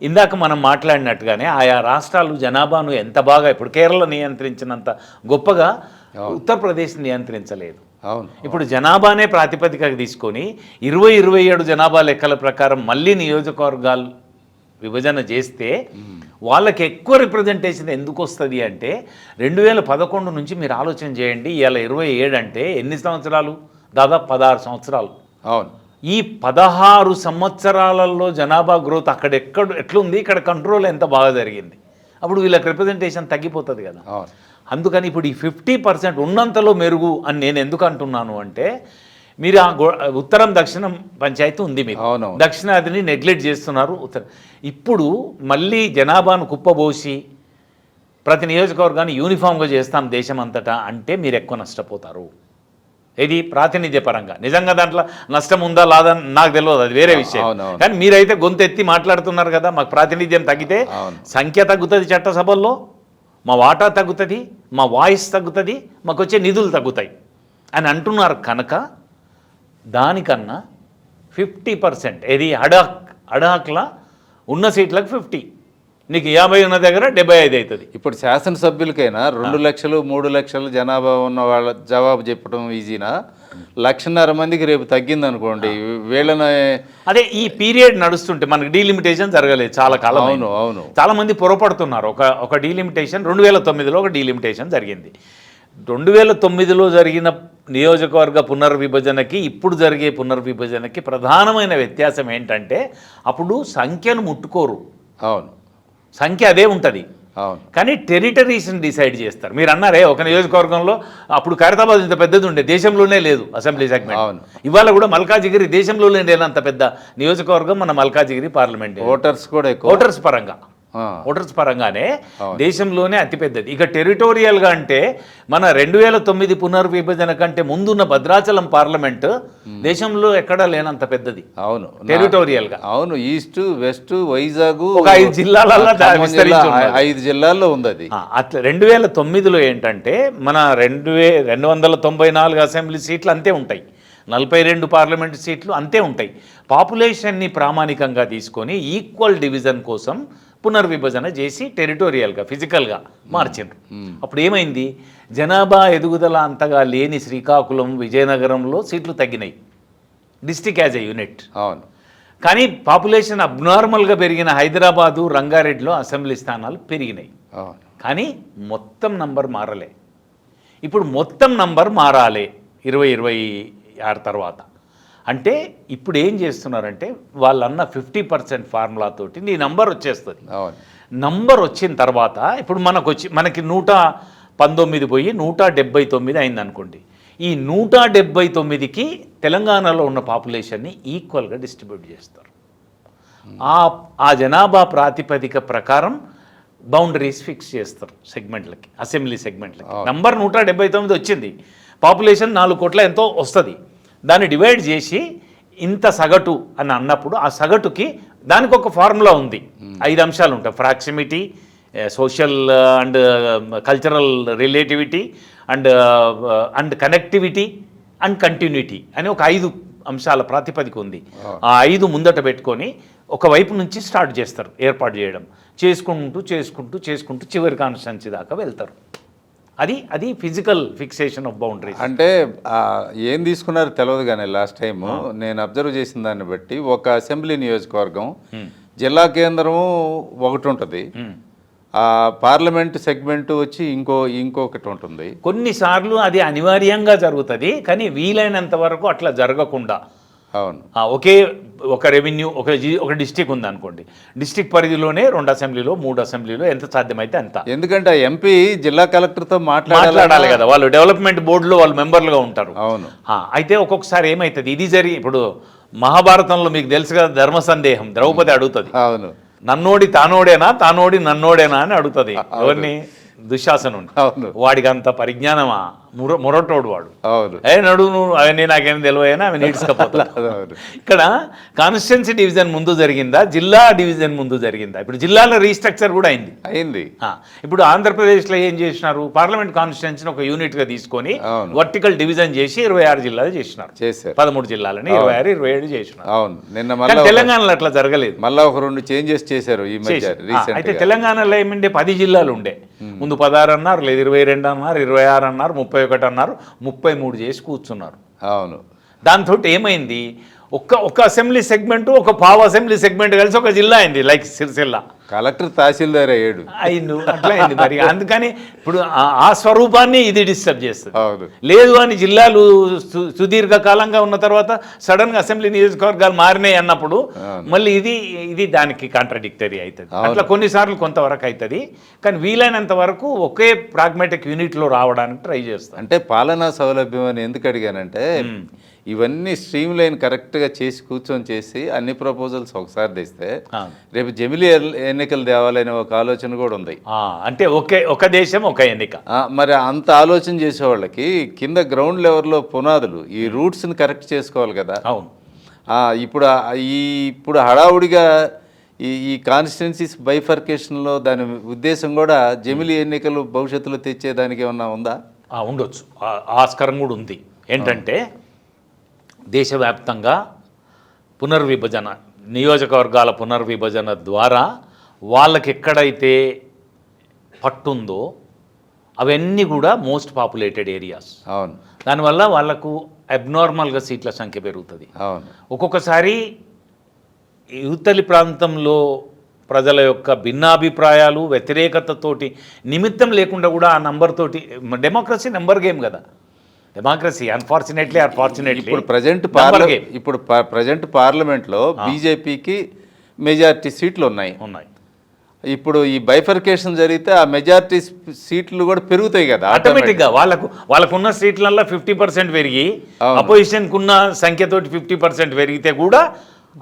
ఇందాక మనం మాట్లాడినట్టుగానే ఆయా రాష్ట్రాలు జనాభాను ఎంత బాగా, ఇప్పుడు కేరళ నియంత్రించినంత గొప్పగా ఉత్తరప్రదేశ్ నియంత్రించలేదు. ఇప్పుడు జనాభానే ప్రాతిపదికగా తీసుకొని 20-27 జనాభా లెక్కల ప్రకారం మళ్ళీ నియోజకవర్గాలు విభజన చేస్తే వాళ్ళకి ఎక్కువ రిప్రజెంటేషన్ ఎందుకు వస్తుంది అంటే 2011 నుంచి మీరు ఆలోచన చేయండి. ఇవాళ 27 అంటే ఎన్ని సంవత్సరాలు? దాదాపు 16 సంవత్సరాలు. అవును. ఈ 16 సంవత్సరాలలో జనాభా గ్రోత్ అక్కడ ఎట్లుంది, ఇక్కడ కంట్రోల్ ఎంత బాగా జరిగింది. అప్పుడు వీళ్ళకి రిప్రజెంటేషన్ తగ్గిపోతుంది కదా. అందుకని ఇప్పుడు ఈ 50% ఉన్నంతలో మెరుగు అని నేను ఎందుకు అంటున్నాను అంటే, మీరు ఆ ఉత్తరం దక్షిణం పంచాయతీ ఉంది, మీరు దక్షిణాదిని నెగ్లెక్ట్ చేస్తున్నారు. ఇప్పుడు మళ్ళీ జనాభాను కుప్పబోసి ప్రతి నియోజకవర్గాన్ని యూనిఫామ్గా చేస్తాం దేశం అంతటా అంటే మీరు ఎక్కువ నష్టపోతారు. ఇది ప్రాతినిధ్య పరంగా నిజంగా దాంట్లో నష్టం ఉందా లాదా నాకు తెలియదు, అది వేరే విషయం. కానీ మీరైతే గొంతెత్తి మాట్లాడుతున్నారు కదా, మాకు ప్రాతినిధ్యం తగ్గితే సంఖ్య తగ్గుతుంది, చట్టసభల్లో మా వాటా తగ్గుతుంది, మా వాయిస్ తగ్గుతుంది, మాకు వచ్చే నిధులు తగ్గుతాయి అని అంటున్నారు. కనుక దానికన్నా 50% ఇది అడాక్లా ఉన్న సీట్లకు 50, నీకు 50 ఉన్న దగ్గర 75 అవుతుంది. ఇప్పుడు శాసనసభ్యులకైనా 2 లక్షలు 3 లక్షలు జనాభా ఉన్న వాళ్ళ జవాబు చెప్పడం ఈజీనా? 1,50,000 మందికి రేపు తగ్గింది అనుకోండి, వీళ్ళని అదే ఈ పీరియడ్ నడుస్తుంటే మనకి డీలిమిటేషన్ జరగలేదు చాలా కాలం. అవును చాలా మంది పొరపడుతున్నారు. ఒక డీలిమిటేషన్ 2009లో ఒక డీలిమిటేషన్ జరిగింది. 2009లో జరిగిన నియోజకవర్గ పునర్విభజనకి ఇప్పుడు జరిగే పునర్విభజనకి ప్రధానమైన వ్యత్యాసం ఏంటంటే అప్పుడు సంఖ్యను ముట్టుకోరు. అవును, సంఖ్య అదే ఉంటుంది, కానీ టెరిటరీస్ని డిసైడ్ చేస్తారు. మీరు అన్నారే ఒక నియోజకవర్గంలో అప్పుడు ఖైరతాబాద్ ఇంత పెద్దది ఉండే, దేశంలోనే లేదు అసెంబ్లీ సెగ్మెంట్. ఇవాళ కూడా మల్కాజిగిరి దేశంలోనే లేనంత పెద్ద నియోజకవర్గం మన మల్కాజిగిరి పార్లమెంట్. ఓటర్స్ కూడా ఓటర్స్ పరంగానే దేశంలోనే అతిపెద్దది. ఇక టెరిటోరియల్గా అంటే మన 2009 పునర్విభజన కంటే ముందున్న భద్రాచలం పార్లమెంట్ దేశంలో ఎక్కడా లేనంత పెద్దది. అవును, టెరిటోరియల్గా. అవును, ఈస్ట్ వెస్ట్ వైజాగ్ ఒక 5 జిల్లాలలో 5 జిల్లాల్లో ఉంది అది. అట్లా 2009లో ఏంటంటే మన 294 అసెంబ్లీ సీట్లు అంతే ఉంటాయి, 42 పార్లమెంటు సీట్లు అంతే ఉంటాయి. పాపులేషన్ని ప్రామాణికంగా తీసుకొని ఈక్వల్ డివిజన్ కోసం పునర్విభజన చేసి టెరిటోరియల్గా ఫిజికల్గా మార్చిండ్రు. అప్పుడు ఏమైంది, జనాభా ఎదుగుదల అంతగా లేని శ్రీకాకుళం విజయనగరంలో సీట్లు తగ్గినాయి డిస్టిక్ యాజ్ ఎ యూనిట్. అవును, కానీ పాపులేషన్ అబ్నార్మల్గా పెరిగిన హైదరాబాదు రంగారెడ్డిలో అసెంబ్లీ స్థానాలు పెరిగినాయి. కానీ మొత్తం నంబర్ మారలే. ఇప్పుడు మొత్తం నంబర్ మారాలి 2026 తర్వాత. అంటే ఇప్పుడు ఏం చేస్తున్నారంటే వాళ్ళన్న 50% ఫార్ములా తోటి నీ నంబర్ వచ్చేస్తుంది. నంబర్ వచ్చిన తర్వాత ఇప్పుడు మనకి 119 పోయి 179 అయింది అనుకోండి. ఈ 179కి తెలంగాణలో ఉన్న పాపులేషన్ని ఈక్వల్గా డిస్ట్రిబ్యూట్ చేస్తారు. ఆ జనాభా ప్రాతిపదిక ప్రకారం బౌండరీస్ ఫిక్స్ చేస్తారు సెగ్మెంట్లకి, అసెంబ్లీ సెగ్మెంట్లకి. నంబర్ 179 వచ్చింది, పాపులేషన్ 4 కోట్ల ఎంతో వస్తుంది. దాన్ని డివైడ్ చేసి ఇంత సగటు అని అన్నప్పుడు ఆ సగటుకి దానికి ఒక ఫార్ములా ఉంది, 5 అంశాలు ఉంటాయి. Proximity, social and cultural relativity and connectivity and continuity అని ఒక 5 అంశాల ప్రాతిపదిక ఉంది. ఆ 5 ముందట పెట్టుకొని ఒకవైపు నుంచి స్టార్ట్ చేస్తారు ఏర్పాటు చేయడం, చేసుకుంటూ చివరి కాన్స్టిట్యున్సీ దాకా వెళ్తారు. అది ఫిజికల్ ఫిక్సేషన్ ఆఫ్ బౌండరీస్. అంటే ఏం తీసుకున్నారో తెలియదు కానీ లాస్ట్ టైము నేను అబ్జర్వ్ చేసిన దాన్ని బట్టి ఒక అసెంబ్లీ నియోజకవర్గం జిల్లా కేంద్రము ఒకటి ఉంటుంది, ఆ పార్లమెంట్ సెగ్మెంట్ వచ్చి ఇంకొకటి ఉంటుంది. కొన్నిసార్లు అది అనివార్యంగా జరుగుతుంది, కానీ వీలైనంత వరకు అట్లా జరగకుండా. అవును, ఒక రెవెన్యూ ఒక డిస్టిక్ ఉంది అనుకోండి, డిస్టిక్ పరిధిలోనే 2 అసెంబ్లీలో 3 అసెంబ్లీలో ఎంత సాధ్యమైతే అంత. ఎందుకంటే ఎంపీ జిల్లా కలెక్టర్తో మాట్లాడాలి కదా, వాళ్ళు డెవలప్మెంట్ బోర్డులో వాళ్ళు మెంబర్లుగా ఉంటారు. అవును, అయితే ఒక్కొక్కసారి ఏమవుతుంది, ఇప్పుడు మహాభారతంలో మీకు తెలుసు కదా ధర్మ సందేహం, ద్రౌపది అడుగుతుంది, అవును, నన్నోడి తానోడి నన్నోడేనా అని అడుగుతుంది. ఎవరిని? దుశ్శాసనుడు. వాడికి అంత పరిజ్ఞానమా, మొరటోడు వాడు. నడు నువ్వు అవన్నీ నాకేం తెలియనా, అవి నీడ్స్కపోతా. ఇక్కడ కాన్స్టిట్యున్సీ డివిజన్ ముందు జరిగిందా, జిల్లా డివిజన్ ముందు జరిగిందా? ఇప్పుడు జిల్లాల రీస్ట్రక్చర్ కూడా అయింది. ఇప్పుడు ఆంధ్రప్రదేశ్లో ఏం చేసినారు, పార్లమెంట్ కాన్స్టిట్యున్సీని ఒక యూనిట్గా తీసుకొని వర్టికల్ డివిజన్ చేసి 26 జిల్లాలు చేసినారు. 13 జిల్లాలని 26, 27 చేసినారు. తెలంగాణలో అట్లా జరగలేదు, మళ్ళీ ఒక 2 చేంజెస్ చేశారు ఈ మధ్య. అయితే తెలంగాణలో ఏమంటే 10 జిల్లాలు ఉండే, ముందు 16 అన్నారు, లేదు 22 అన్నారు, 26 అన్నారు, 31 అన్నారు, 33 చేసి కూర్చున్నారు. అవును, దాంతో ఏమైంది, ఒక అసెంబ్లీ సెగ్మెంట్, ఒక అసెంబ్లీ సెగ్మెంట్ కలిసి ఒక జిల్లా అయింది, లైక్ సిరిసిల్ల. కలెక్టర్ తహసీల్దార్ అయ్యాడు. అట్లా అయింది మరి. అందుకని ఇప్పుడు ఆ స్వరూపాన్ని ఇది డిస్టర్బ్ చేస్తుంది. లేదు అని జిల్లాలు సుదీర్ఘకాలంగా ఉన్న తర్వాత సడన్గా అసెంబ్లీ నియోజకవర్గాలు మారినాయి అన్నప్పుడు మళ్ళీ ఇది దానికి కాంట్రడిక్టరీ అవుతుంది. అట్లా కొన్నిసార్లు కొంతవరకు అవుతుంది, కానీ వీలైనంత వరకు ఒకే ప్రాగ్మాటిక్ యూనిట్లో రావడానికి ట్రై చేస్తాం. అంటే పాలనా సౌలభ్యం అని ఎందుకు అడిగానంటే ఇవన్నీ స్ట్రీమ్ లైన్ కరెక్ట్గా చేసి కూర్చొని చేసి అన్ని ప్రపోజల్స్ ఒకసారి తెస్తే రేపు జమిలీ ఎన్నికలు తేవాలనే ఒక ఆలోచన కూడా ఉంది. అంటే ఒక దేశం ఒక ఎన్నిక. మరి అంత ఆలోచన చేసేవాళ్ళకి కింద గ్రౌండ్ లెవెల్లో పునాదులు ఈ రూట్స్ని కరెక్ట్ చేసుకోవాలి కదా. అవును. ఇప్పుడు హడావుడిగా ఈ కాన్స్టిట్యున్సీస్ బైఫర్కేషన్లో దాని ఉద్దేశం కూడా జమిలీ ఎన్నికలు భవిష్యత్తులో తెచ్చేదానికి ఏమన్నా ఉందా? ఉండొచ్చు, ఆస్కారం కూడా ఉంది. ఏంటంటే దేశవ్యాప్తంగా పునర్విభజన, నియోజకవర్గాల పునర్విభజన ద్వారా వాళ్ళకి ఎక్కడైతే పట్టుందో అవన్నీ కూడా మోస్ట్ పాపులేటెడ్ ఏరియాస్. అవును. దానివల్ల వాళ్ళకు అబ్నార్మల్గా సీట్ల సంఖ్య పెరుగుతుంది. అవును. ఒక్కొక్కసారి యువతలి ప్రాంతంలో ప్రజల యొక్క భిన్నాభిప్రాయాలు వ్యతిరేకతతోటి నిమిత్తం లేకుండా కూడా ఆ నంబర్ తోటి, డెమోక్రసీ నెంబర్ గేమ్ కదా. డెమోక్రసీ అన్ఫార్చునేట్లీ ఇప్పుడు ప్రజెంట్ పార్లమెంట్లో బీజేపీకి మెజారిటీ సీట్లు ఉన్నాయి. ఇప్పుడు ఈ బైఫర్కేషన్ జరిగితే ఆ మెజారిటీ సీట్లు కూడా పెరుగుతాయి కదా ఆటోమేటిక్గా. వాళ్ళకున్న సీట్లలో 50% పెరిగి అపోజిషన్కి ఉన్న సంఖ్యతోటి 50% పెరిగితే కూడా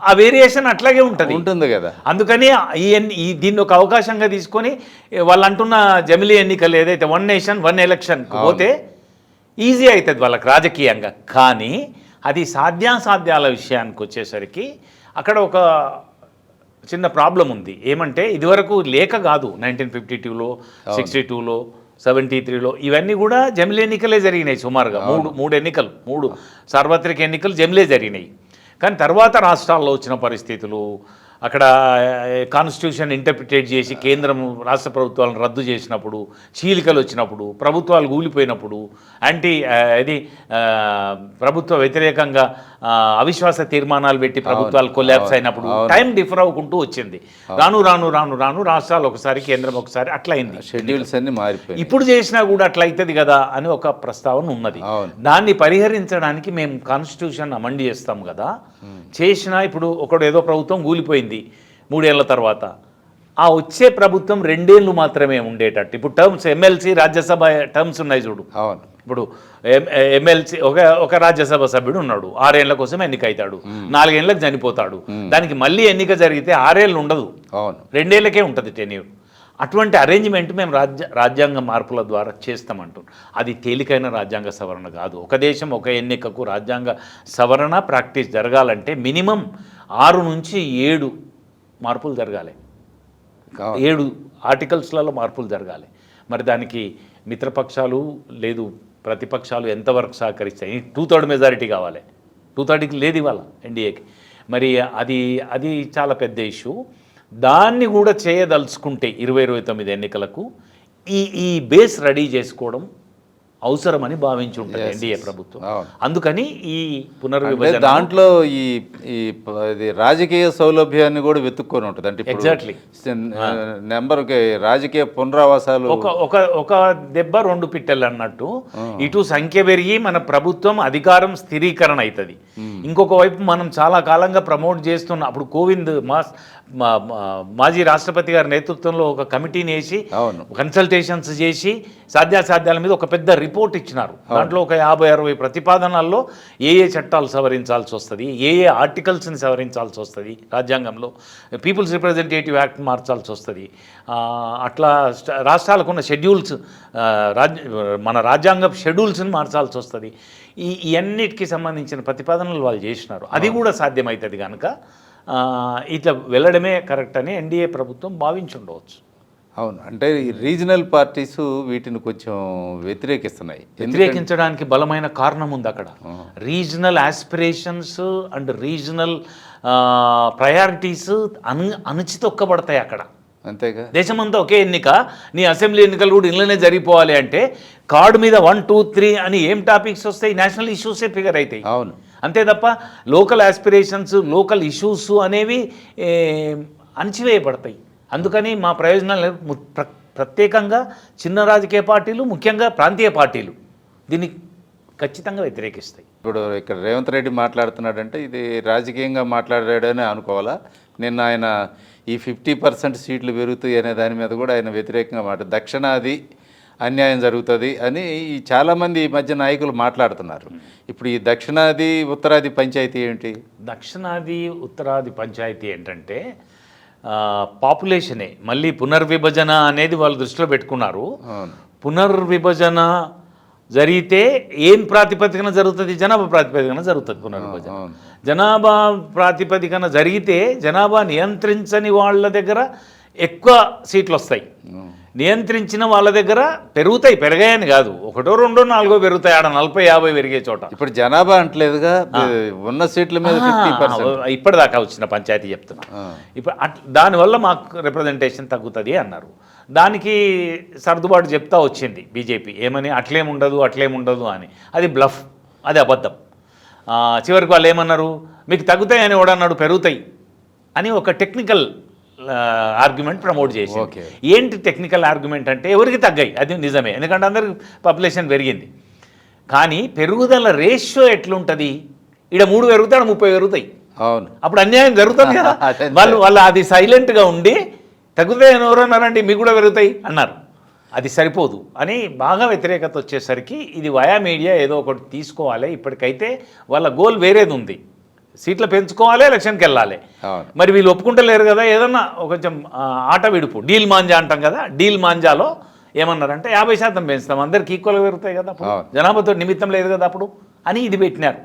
ఆ వేరియేషన్ అట్లాగే ఉంటుంది కదా. అందుకని దీన్ని ఒక అవకాశంగా తీసుకొని వాళ్ళు అంటున్న జమిలీ ఎన్నికలు ఏదైతే 1 నేషన్ 1 ఎలక్షన్ పోతే ఈజీ అవుతుంది వాళ్ళకి రాజకీయంగా. కానీ అది సాధ్యాసాధ్యాల విషయానికి వచ్చేసరికి అక్కడ ఒక చిన్న ప్రాబ్లం ఉంది. ఏమంటే ఇదివరకు లేక కాదు, 1952లో 62లో 73లో ఇవన్నీ కూడా జమిలీ ఎన్నికలే జరిగినాయి. సుమారుగా మూడు ఎన్నికలు, 3 సార్వత్రిక ఎన్నికలు జమిలే జరిగినాయి. కానీ తర్వాత రాష్ట్రాల్లో వచ్చిన పరిస్థితులు, అక్కడ కాన్స్టిట్యూషన్ ఇంటర్ప్రిటేట్ చేసి కేంద్రం రాష్ట్ర ప్రభుత్వాలను రద్దు చేసినప్పుడు, చీలికలు వచ్చినప్పుడు, ప్రభుత్వాలు కూలిపోయినప్పుడు, ప్రభుత్వ వ్యతిరేకంగా అవిశ్వాస తీర్మానాలు పెట్టి ప్రభుత్వాలు కొలాప్స్ అయినప్పుడు టైం డిఫర్ అవ్వకుంటూ వచ్చింది. రాను రాను రాను రాను రాష్ట్రాలు ఒకసారి, కేంద్రం ఒకసారి అట్లా అయింది. షెడ్యూల్స్ అన్ని మారిపోయి ఇప్పుడు చేసినా కూడా అట్లా అవుతుంది కదా అని ఒక ప్రస్తావన ఉన్నది. దాన్ని పరిహరించడానికి మేము కాన్స్టిట్యూషన్ అమెండ్ చేస్తాం కదా. చేసినా ఇప్పుడు ఒకడు ఏదో ప్రభుత్వం కూలిపోయింది 3 ఏళ్ల తర్వాత, ఆ వచ్చే ప్రభుత్వం 2 ఏళ్ళు మాత్రమే ఉండేటట్టు. ఇప్పుడు టర్మ్స్ ఎమ్మెల్సీ రాజ్యసభ టర్మ్స్ ఉన్నాయి చూడు. ఇప్పుడు ఎమ్మెల్సీ ఒక రాజ్యసభ సభ్యుడు ఉన్నాడు, 6 ఏళ్ల కోసం ఎన్నిక అవుతాడు, 4 ఏళ్ళకి చనిపోతాడు. దానికి మళ్ళీ ఎన్నిక జరిగితే 6 ఏళ్ళు ఉండదు, 2 ఏళ్ళకే ఉంటుంది టెన్యూర్. అటువంటి అరేంజ్మెంట్ మేము రాజ్యాంగ మార్పుల ద్వారా చేస్తామంటాం. అది తేలికైన రాజ్యాంగ సవరణ కాదు. ఒక దేశం ఒక ఎన్నికకు రాజ్యాంగ సవరణ ప్రాక్టీస్ జరగాలంటే మినిమం 6 నుంచి 7 మార్పులు జరగాలి, 7 ఆర్టికల్స్లలో మార్పులు జరగాలి. మరి దానికి మిత్రపక్షాలు లేదు ప్రతిపక్షాలు ఎంతవరకు సహకరిస్తాయి? 2/3 మెజారిటీ కావాలి. 2/3 లేదు ఇవాళ ఎన్డీఏకి. మరి అది చాలా పెద్ద ఇష్యూ. దాన్ని కూడా చేయదలుచుకుంటే 2029 ఎన్నికలకు ఈ బేస్ రెడీ చేసుకోవడం అవసరమని భావించి ఉంటుంది ఎన్డీఏ ప్రభుత్వం. అందుకని ఈ పునర్విభజన దాంట్లో ఈ రాజకీయ సౌలభ్యాన్ని కూడా వెతుక్కొని ఉంటుంది. అంటే ఎగ్జాక్ట్లీ నెంబర్కి రాజకీయ పునరావాసాలు ఒక దెబ్బ 2 పిట్టలు అన్నట్టు, ఇటు సంఖ్య పెరిగి మన ప్రభుత్వం అధికారం స్థిరీకరణ అవుతుంది. ఇంకొక వైపు మనం చాలా కాలంగా ప్రమోట్ చేస్తున్న, అప్పుడు కోవింద్ మాజీ రాష్ట్రపతి గారి నేతృత్వంలో ఒక కమిటీని వేసి కన్సల్టేషన్స్ చేసి సాధ్యాసాధ్యాల మీద ఒక పెద్ద రిపోర్ట్ ఇచ్చినారు. దాంట్లో ఒక 50-60 ప్రతిపాదనల్లో ఏ చట్టాలు సవరించాల్సి వస్తుంది, ఏ ఆర్టికల్స్ని సవరించాల్సి వస్తుంది, రాజ్యాంగంలో పీపుల్స్ రిప్రజెంటేటివ్ యాక్ట్ మార్చాల్సి వస్తుంది, అట్లా రాష్ట్రాలకు ఉన్న షెడ్యూల్స్, మన రాజ్యాంగ షెడ్యూల్స్ని మార్చాల్సి వస్తుంది. ఈ అన్నిటికీ సంబంధించిన ప్రతిపాదనలు వాళ్ళు చేసినారు. అది కూడా సాధ్యమవుతుంది కనుక ఇట్లా వెళ్ళడమే కరెక్ట్ అని ఎన్డీఏ ప్రభుత్వం భావించి ఉండవచ్చు. అవును. అంటే రీజనల్ పార్టీస్ వీటిని కొంచెం వ్యతిరేకించడానికి బలమైన కారణం ఉంది అక్కడ. Regional aspirations and regional priorities అణచితొక్కబడతాయి అక్కడ. అంతేగా. దేశమంతా ఒకే ఎన్నిక, నీ అసెంబ్లీ ఎన్నికలు కూడా ఇళ్ళనే జరిగిపోవాలి అంటే కార్డు మీద 1, 2, 3 అని ఏం టాపిక్స్ వస్తాయి, నేషనల్ ఇష్యూసే ఫిగర్ అవుతాయి. అవును. అంతే తప్ప లోకల్ ఆస్పిరేషన్స్, లోకల్ ఇష్యూస్ అనేవి అణచివేయబడతాయి. అందుకని మా ప్రయోజనాలు ప్రత్యేకంగా చిన్న రాజకీయ పార్టీలు, ముఖ్యంగా ప్రాంతీయ పార్టీలు దీన్ని ఖచ్చితంగా వ్యతిరేకిస్తాయి. ఇప్పుడు ఇక్కడ రేవంత్ రెడ్డి మాట్లాడుతున్నాడంటే ఇది రాజకీయంగా మాట్లాడాడని అనుకోవాలా? నిన్న ఆయన ఈ 50% సీట్లు పెరుగుతాయి అనే దాని మీద కూడా ఆయన వ్యతిరేకంగా దక్షిణాది అన్యాయం జరుగుతుంది అని ఈ చాలామంది ఈ మధ్య నాయకులు మాట్లాడుతున్నారు. ఇప్పుడు ఈ దక్షిణాది ఉత్తరాది పంచాయతీ ఏంటి? దక్షిణాది ఉత్తరాది పంచాయతీ ఏంటంటే పాపులేషనే మళ్ళీ పునర్విభజన అనేది వాళ్ళు దృష్టిలో పెట్టుకున్నారు. పునర్విభజన జరిగితే ఏం ప్రాతిపదికన జరుగుతుంది? జనాభా ప్రాతిపదికన జరుగుతుంది పునర్విభజన. జనాభా ప్రాతిపదికన జరిగితే జనాభా నియంత్రించని వాళ్ళ దగ్గర ఎక్కువ సీట్లు వస్తాయి, నియంత్రించిన వాళ్ళ దగ్గర పెరుగుతాయి. పెరగాయని కాదు, 1, 2, 4 పెరుగుతాయి. ఆడ 40, 50 పెరిగే చోట. ఇప్పుడు జనాభా అంటలేదుగా, ఉన్న సీట్ల మీద 50%. ఇప్పటిదాకా వచ్చిన పంచాయతీ చెప్తున్నా. ఇప్పుడు దానివల్ల మాకు రిప్రజెంటేషన్ తగ్గుతుంది అన్నారు. దానికి సర్దుబాటు చెప్తా వచ్చింది బీజేపీ. ఏమని? అట్లేముండదు అని. అది బ్లఫ్, అది అబద్ధం. చివరికి వాళ్ళు ఏమన్నారు? మీకు తగ్గుతాయి అని ఎవడన్నాడు? పెరుగుతాయి అని ఒక టెక్నికల్ ఆర్గ్యుమెంట్ ప్రమోట్ చేసి. ఏంటి టెక్నికల్ ఆర్గ్యుమెంట్ అంటే ఎవరికి తగ్గాయి, అది నిజమే, ఎందుకంటే అందరికి పాపులేషన్ పెరిగింది. కానీ పెరుగుదల రేషియో ఎట్లుంటుంది? ఇక్కడ 3 పెరుగుతాయి, 30 పెరుగుతాయి. అవును, అప్పుడు అన్యాయం జరుగుతుంది కదా. వాళ్ళు అది సైలెంట్గా ఉండి తగ్గుతాయని ఎవరన్నారండి, మీకు కూడా పెరుగుతాయి అన్నారు. అది సరిపోదు అని బాగా వ్యతిరేకత వచ్చేసరికి ఇది వయా మీడియా ఏదో ఒకటి తీసుకోవాలి. ఇప్పటికైతే వాళ్ళ గోల్ వేరేది ఉంది, సీట్లు పెంచుకోవాలి, ఎలక్షన్కి వెళ్ళాలి. మరి వీళ్ళు ఒప్పుకుంటలేరు కదా. ఏదన్నా కొంచెం ఆట విడుపు, డీల్ మాంజా అంటాం కదా, డీల్ మాంజాలో ఏమన్నారంటే 50% పెంచుతాం, అందరికి ఈక్వల్గా పెరుగుతాయి కదా, అప్పుడు జనాభాతో నిమిత్తం లేదు కదా అప్పుడు అని ఇది పెట్టినారు.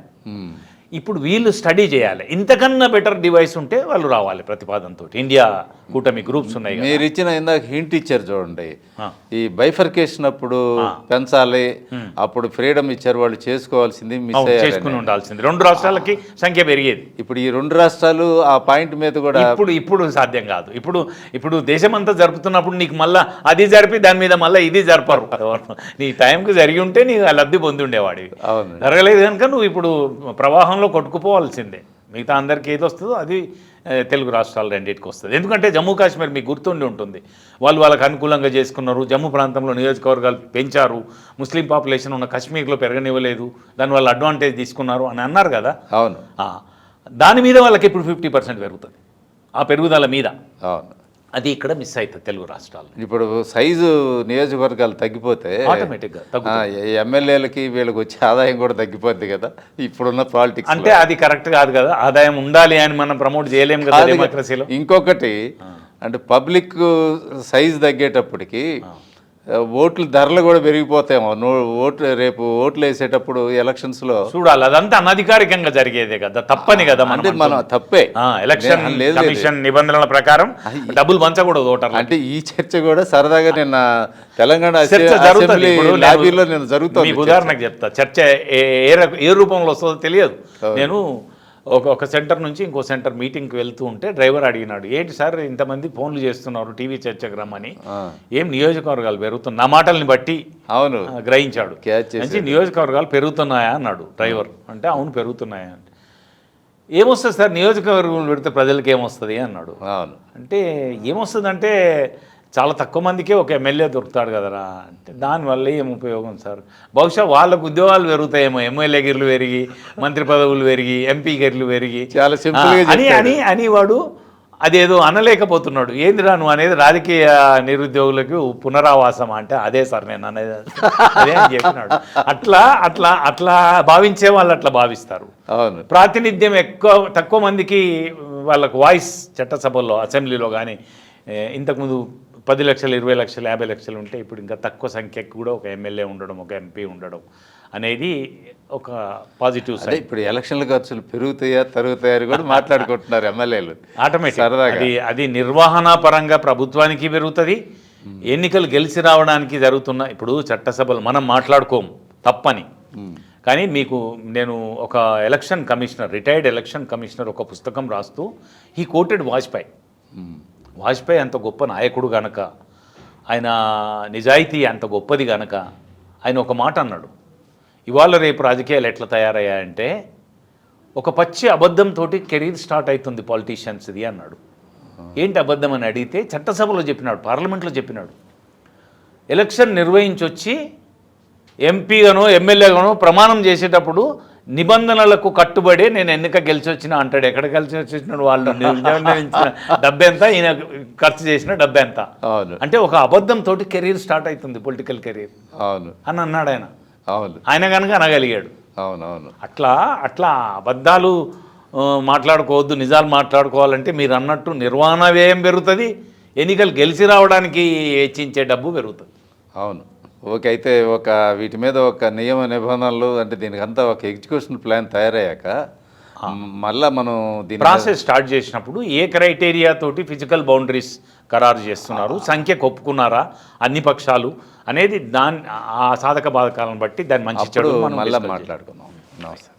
ఇప్పుడు వీళ్ళు స్టడీ చేయాలి. ఇంతకన్నా బెటర్ డివైస్ ఉంటే వాళ్ళు రావాలి ప్రతిపాదనతో. ఇండియా కూటమి గ్రూప్స్ ఉన్నాయి. మీరు ఇచ్చిన ఇందాక హింట్ ఇచ్చారు చూడండి, ఈ బైఫర్కేషన్ అప్పుడు పెంచాలి, అప్పుడు ఫ్రీడమ్ ఇచ్చారు, వాళ్ళు చేసుకోవాల్సింది మిస్ చేసుకుని ఉండాల్సింది. 2 రాష్ట్రాలకి సంఖ్య పెరిగేది. ఇప్పుడు ఈ 2 రాష్ట్రాలు ఆ పాయింట్ మీద కూడా ఇప్పుడు సాధ్యం కాదు. ఇప్పుడు దేశమంతా జరుపుతున్నప్పుడు నీకు మళ్ళీ అది జరిపి దాని మీద మళ్ళీ ఇది జరపరు. నీ టైంకి జరిగి ఉంటే నీకు లబ్ధి పొంది ఉండేవాడివి. జరగలేదు కనుక నువ్వు ఇప్పుడు ప్రవాహంలో కొట్టుకుపోవాల్సిందే. మిగతా అందరికీ ఏది వస్తుందో అది తెలుగు రాష్ట్రాలు రెండింటికి వస్తుంది. ఎందుకంటే జమ్మూ కాశ్మీర్ మీకు గుర్తుండి ఉంటుంది, వాళ్ళకి అనుకూలంగా చేసుకున్నారు. జమ్మూ ప్రాంతంలో నియోజకవర్గాలు పెంచారు, ముస్లిం పాపులేషన్ ఉన్న కాశ్మీర్లో పెరగనివ్వలేదు, దానివల్ల అడ్వాంటేజ్ తీసుకున్నారు అని అన్నారు కదా. అవును, దాని మీద వాళ్ళకి ఇప్పుడు 50% పెరుగుతుంది, ఆ పెరుగుదల మీద. అవును, అది ఇక్కడ మిస్ అవుతుంది తెలుగు రాష్ట్రాలు. ఇప్పుడు సైజు నియోజకవర్గాలు తగ్గిపోతే ఆటోమేటిక్గా ఎమ్మెల్యేలకి వీళ్ళకి వచ్చే ఆదాయం కూడా తగ్గిపోద్ది కదా ఇప్పుడున్న పాలిటిక్స్. అంటే అది కరెక్ట్ కాదు కదా, ఆదాయం ఉండాలి అని మనం ప్రమోట్ చేయలేము కదా డెమోక్రసీలో. ఇంకొకటి అంటే పబ్లిక్ సైజు తగ్గేటప్పటికి ఓట్లు ధరలు కూడా పెరిగిపోతాయేమో. రేపు ఓట్లు వేసేటప్పుడు ఎలక్షన్స్లో చూడాలి. అదంతా అనధికారికంగా జరిగేదే కదా, తప్పని కదా. అంటే మనం తప్పే, ఎలక్షన్ కమిషన్ నిబంధనల ప్రకారం డబ్బులు పంచకూడదు ఓటర్లు. అంటే ఈ చర్చ కూడా సరదాగా నిన్న తెలంగాణ లాబీలో నేను జరుగుతుంది. మీకు ఉదాహరణకు చెప్తా, చర్చ ఏ రూపంలో వస్తుందో తెలియదు. నేను ఒక సెంటర్ నుంచి ఇంకో సెంటర్ మీటింగ్కి వెళ్తూ ఉంటే డ్రైవర్ అడిగినాడు, ఏంటి సార్ ఇంతమంది ఫోన్లు చేస్తున్నారు టీవీ చర్చకు రమ్మని, ఏం నియోజకవర్గాలు పెరుగుతున్నా, నా మాటల్ని బట్టి అవును గ్రహించాడు. నియోజకవర్గాలు పెరుగుతున్నాయా అన్నాడు డ్రైవర్. అంటే అవును పెరుగుతున్నాయా అంటే, ఏమొస్తుంది సార్ నియోజకవర్గం పెడితే ప్రజలకి ఏమొస్తుంది అన్నాడు. అంటే ఏమొస్తుంది అంటే చాలా తక్కువ మందికే ఒక ఎమ్మెల్యే దొరుకుతాడు కదరా అంటే, దానివల్ల ఏం ఉపయోగం సార్, బహుశా వాళ్ళకు ఉద్యోగాలు పెరుగుతాయేమో, ఎమ్మెల్యే గిర్లు పెరిగి, మంత్రి పదవులు పెరిగి, ఎంపీ గిర్లు పెరిగి, చాలా సింపుల్ అని వాడు అదేదో అనలేకపోతున్నాడు. ఏందిరా నువ్వు అనేది రాజకీయ నిరుద్యోగులకు పునరావాసం అంటే, అదే సార్ నేను అనేది అదే అని చెప్పినాడు. అట్లా భావించే వాళ్ళు అట్లా భావిస్తారు. ప్రాతినిధ్యం తక్కువ మందికి వాళ్ళకు వాయిస్ చట్టసభల్లో అసెంబ్లీలో కానీ ఇంతకుముందు 10 లక్షలు 20 లక్షలు 50 లక్షలు ఉంటే ఇప్పుడు ఇంకా తక్కువ సంఖ్యకు కూడా ఒక ఎమ్మెల్యే ఉండడం, ఒక ఎంపీ ఉండడం అనేది ఒక పాజిటివ్ సైడ్. ఇప్పుడు ఎలక్షన్ల ఖర్చులు పెరుగుతాయా తరుగుతాయని కూడా మాట్లాడుకుంటున్నారు ఎమ్మెల్యేలు. ఆటోమేటిక్ అది నిర్వహణ పరంగా ప్రభుత్వానికి పెరుగుతుంది. ఎన్నికలు గెలిచి రావడానికి జరుగుతున్న ఇప్పుడు చట్టసభలు మనం మాట్లాడుకోము తప్పని, కానీ నేను ఒక election commissioner, retired election commissioner ఒక పుస్తకం రాస్తూ హీ కోటెడ్ వాజ్పేయి అంత గొప్ప నాయకుడు గనక, ఆయన నిజాయితీ అంత గొప్పది గనక ఆయన ఒక మాట అన్నాడు, ఇవాళ రేపు రాజకీయాలు ఎట్లా తయారయ్యాయంటే ఒక పచ్చి అబద్ధంతో కెరీర్ స్టార్ట్ అవుతుంది పాలిటీషియన్స్ది అన్నాడు. ఏంటి అబద్ధం అని అడిగితే చట్టసభలో చెప్పినాడు, పార్లమెంట్లో చెప్పినాడు. ఎలక్షన్ నిర్వహించొచ్చి ఎంపీగానో ఎమ్మెల్యేగానో ప్రమాణం చేసేటప్పుడు నిబంధనలకు కట్టుబడి నేను ఎన్నిక గెలిచి వచ్చినా అంటాడు. ఎక్కడ గెలిచి వచ్చినాడు? వాళ్ళు నిర్ణయించిన డబ్బెంత, ఈయన ఖర్చు చేసిన డబ్బెంత. అవును అంటే ఒక అబద్ధంతో కెరీర్ స్టార్ట్ అవుతుంది, పొలిటికల్ కెరీర్ అవును అని అన్నాడు ఆయన. అవును ఆయన కనుక అనగలిగాడు. అవునవును అట్లా అబద్ధాలు మాట్లాడుకోవద్దు, నిజాలు మాట్లాడుకోవాలంటే మీరు అన్నట్టు నిర్వహణ వ్యయం పెరుగుతుంది, ఎన్నికలు గెలిచి రావడానికి వెచ్చించే డబ్బు పెరుగుతుంది. అవును ఓకే. అయితే వీటి మీద ఒక నియమ నిబంధనలు అంటే దీనికంతా ఒక ఎగ్జిక్యూషన్ ప్లాన్ తయారయ్యాక మళ్ళా మనం దీని ప్రాసెస్ స్టార్ట్ చేసినప్పుడు ఏ క్రైటీరియా తోటి ఫిజికల్ బౌండరీస్ ఖరారు చేస్తున్నారు, సంఖ్యకు ఒప్పుకున్నారా అన్ని పక్షాలు అనేది ఆ సాధక బాధకాలను బట్టి దాన్ని మంచి చెడు అప్పుడు మనం మళ్ళీ discuss చేయాలి. మాట్లాడుకుందాం. నమస్తే.